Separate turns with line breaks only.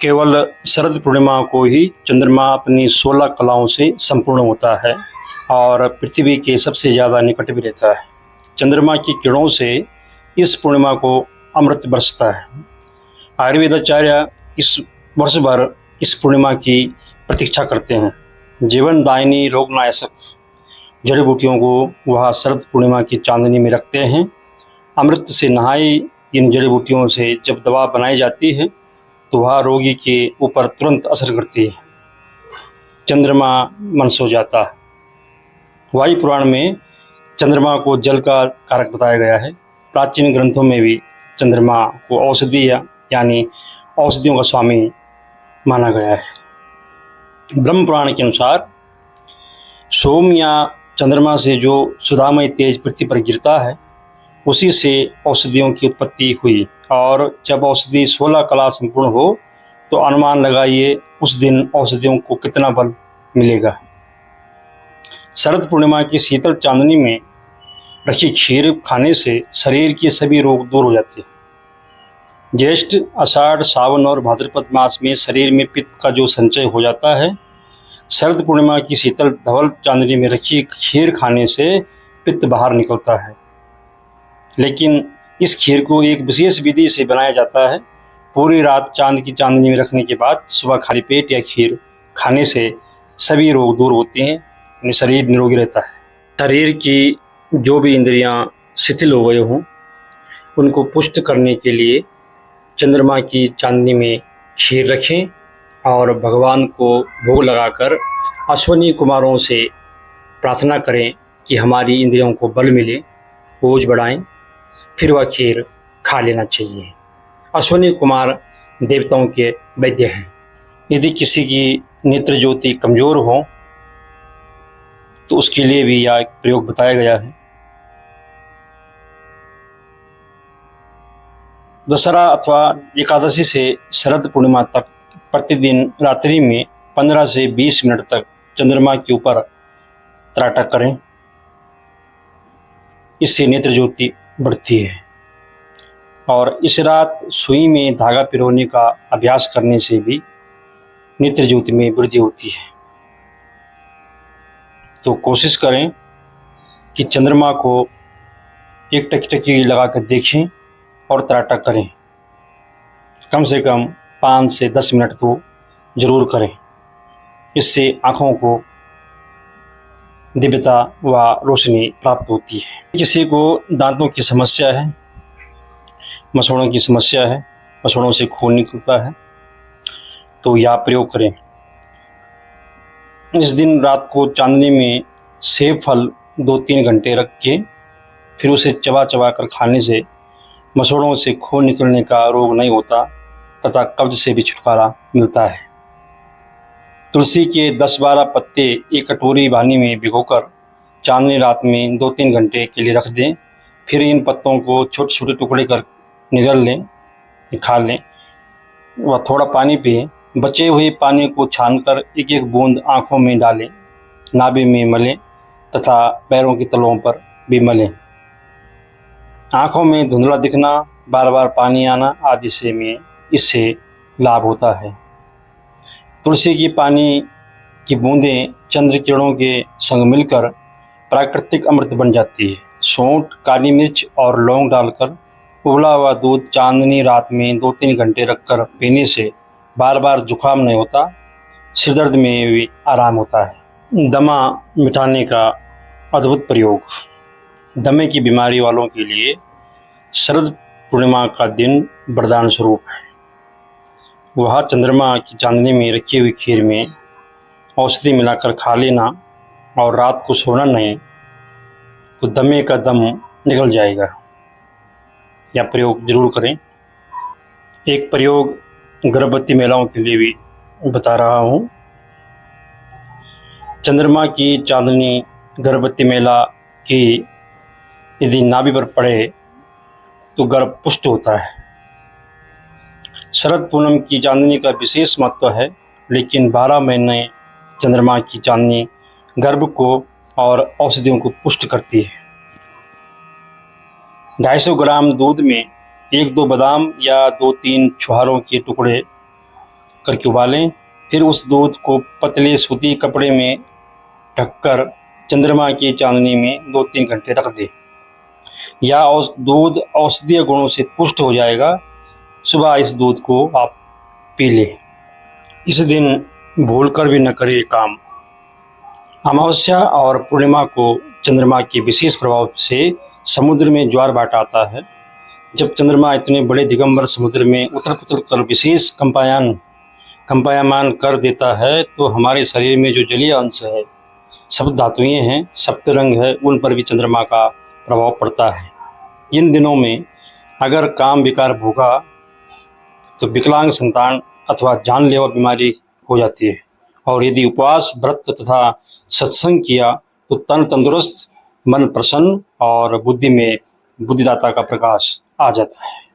केवल शरद पूर्णिमा को ही चंद्रमा अपनी 16 कलाओं से संपूर्ण होता है और पृथ्वी के सबसे ज़्यादा निकट भी रहता है। चंद्रमा की किरणों से इस पूर्णिमा को अमृत बरसता है। आयुर्वेदाचार्य इस वर्ष भर इस पूर्णिमा की प्रतीक्षा करते हैं। जीवनदायिनी रोगनाशक जड़ी बूटियों को वह शरद पूर्णिमा की चांदनी में रखते हैं। अमृत से नहाई इन जड़ी बूटियों से जब दवा बनाई जाती है तो वह रोगी के ऊपर तुरंत असर करती है। चंद्रमा मन सो जाता है। वायु पुराण में चंद्रमा को जल का कारक बताया गया है। प्राचीन ग्रंथों में भी चंद्रमा को औषधि यानी औषधियों का स्वामी माना गया है। ब्रह्म पुराण के अनुसार सोम या चंद्रमा से जो सुधामय तेज पृथ्वी पर गिरता है उसी से औषधियों की उत्पत्ति हुई और जब औषधि 16 कला संपूर्ण हो तो अनुमान लगाइए उस दिन औषधियों को कितना बल मिलेगा। शरद पूर्णिमा की शीतल चांदनी में रखी खीर खाने से शरीर के सभी रोग दूर हो जाते हैं। ज्येष्ठ, आषाढ़, सावन और भाद्रपद मास में शरीर में पित्त का जो संचय हो जाता है, शरद पूर्णिमा की शीतल धवल चांदनी में रखी खीर खाने से पित्त बाहर निकलता है। लेकिन इस खीर को एक विशेष विधि से बनाया जाता है। पूरी रात चांद की चांदनी में रखने के बाद सुबह खाली पेट या खीर खाने से सभी रोग दूर होते हैं, यानी शरीर निरोगी रहता है। शरीर की जो भी इंद्रियां शिथिल हो गए हों उनको पुष्ट करने के लिए चंद्रमा की चांदनी में खीर रखें और भगवान को भोग लगाकर अश्विनी कुमारों से प्रार्थना करें कि हमारी इंद्रियों को बल मिले, ओज बढ़ाएं, फिर वह खीर खा लेना चाहिए। अश्विनी कुमार देवताओं के वैद्य हैं। यदि किसी की नेत्र ज्योति कमजोर हो तो उसके लिए भी यह एक प्रयोग बताया गया है। दशहरा अथवा एकादशी से शरद पूर्णिमा तक प्रतिदिन रात्रि में 15 से 20 मिनट तक चंद्रमा के ऊपर त्राटक करें। इससे नेत्र ज्योति बढ़ती है। और इस रात सुई में धागा पिरोने का अभ्यास करने से भी नेत्र ज्योति में वृद्धि होती है। तो कोशिश करें कि चंद्रमा को एक टकटकी लगाकर देखें और त्राटक करें। कम से कम 5 से 10 मिनट तो जरूर करें। इससे आँखों को दिव्यता व रोशनी प्राप्त होती है। किसी को दांतों की समस्या है, मसूड़ों की समस्या है, मसूड़ों से खून निकलता है, तो यह प्रयोग करें। इस दिन रात को चांदनी में सेब फल 2-3 घंटे रख के फिर उसे चबा चबा कर खाने से मसूड़ों से खून निकलने का रोग नहीं होता तथा कब्ज से भी छुटकारा मिलता है। तुलसी के 10-12 पत्ते एक कटोरी पानी में भिगोकर चांदनी रात में 2-3 घंटे के लिए रख दें। फिर इन पत्तों को छोटे छोटे टुकड़े कर निगल लें, खा लें व थोड़ा पानी पिएं। बचे हुए पानी को छानकर एक एक बूंद आँखों में डालें, नाभि में मलें तथा पैरों के तलवों पर भी मलें। आँखों में धुंधला दिखना, बार बार पानी आना आदि से में इससे लाभ होता है। तुलसी की पानी की बूंदें चंद्र किरणों के संग मिलकर प्राकृतिक अमृत बन जाती है। सौंठ, काली मिर्च और लौंग डालकर उबला हुआ दूध चांदनी रात में 2-3 घंटे रखकर पीने से बार बार जुकाम नहीं होता, सिर दर्द में भी आराम होता है। दमा मिटाने का अद्भुत प्रयोग। दमे की बीमारी वालों के लिए शरद पूर्णिमा का दिन वरदान स्वरूप है। वह चंद्रमा की चांदनी में रखी हुई खीर में औषधि मिलाकर खा लेना और रात को सोना नहीं तो दमे का दम निकल जाएगा। यह प्रयोग जरूर करें। एक प्रयोग गर्भवती महिलाओं के लिए भी बता रहा हूँ। चंद्रमा की चांदनी गर्भवती महिला की यदि नाभि पर पड़े तो गर्भ पुष्ट होता है। शरद पूनम की चांदनी का विशेष महत्व है, लेकिन 12 महीने चंद्रमा की चांदनी गर्भ को और औषधियों को पुष्ट करती है। 250 ग्राम दूध में 1-2 बादाम या 2-3 छुहारों के टुकड़े करके उबालें। फिर उस दूध को पतले सूती कपड़े में ढककर चंद्रमा की चांदनी में 2-3 घंटे रख दें। या दूध औषधीय गुणों से पुष्ट हो जाएगा। सुबह इस दूध को आप पी लें। इस दिन भूलकर भी न करें काम। अमावस्या और पूर्णिमा को चंद्रमा के विशेष प्रभाव से समुद्र में ज्वार भाटा आता है। जब चंद्रमा इतने बड़े दिगंबर समुद्र में उथल पुथल कर विशेष कंपायमान कर देता है तो हमारे शरीर में जो जलीय अंश है, सप्त धातुएं हैं, सप्तरंग है, उन पर भी चंद्रमा का प्रभाव पड़ता है। इन दिनों में अगर काम विकार भोगा तो विकलांग संतान अथवा जानलेवा बीमारी हो जाती है। और यदि उपवास, व्रत तथा सत्संग किया तो तन तंदुरुस्त, मन प्रसन्न और बुद्धि में बुद्धिदाता का प्रकाश आ जाता है।